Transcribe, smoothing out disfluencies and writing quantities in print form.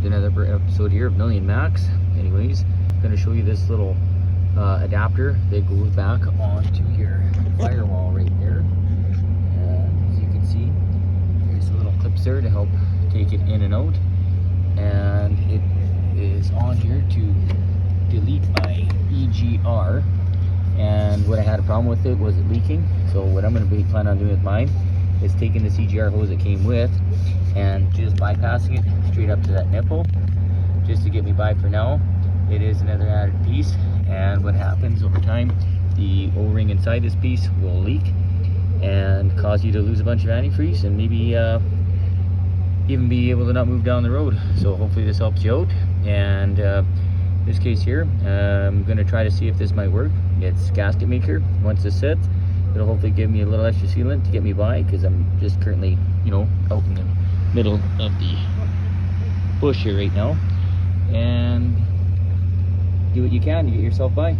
another episode here of Million Max. Anyways, I'm going to show you this little adapter that goes back onto your firewall right there. And as you can see, there's little clips there to help take it in and out. And it is on here to delete my EGR. And what I had a problem with it was it leaking. So what I'm going to be planning on doing with mine is taking this EGR hose that came with and just bypassing it straight up to that nipple just to get me by for now. It is another added piece, and what happens over time, the O-ring inside this piece will leak and cause you to lose a bunch of antifreeze and maybe even be able to not move down the road. So hopefully this helps you out. And this case here, I'm going to try to see if this might work. It's gasket maker. Once this sits, it'll hopefully give me a little extra sealant to get me by, because I'm just currently, out in the middle of the bush here right now. And do what you can to get yourself by.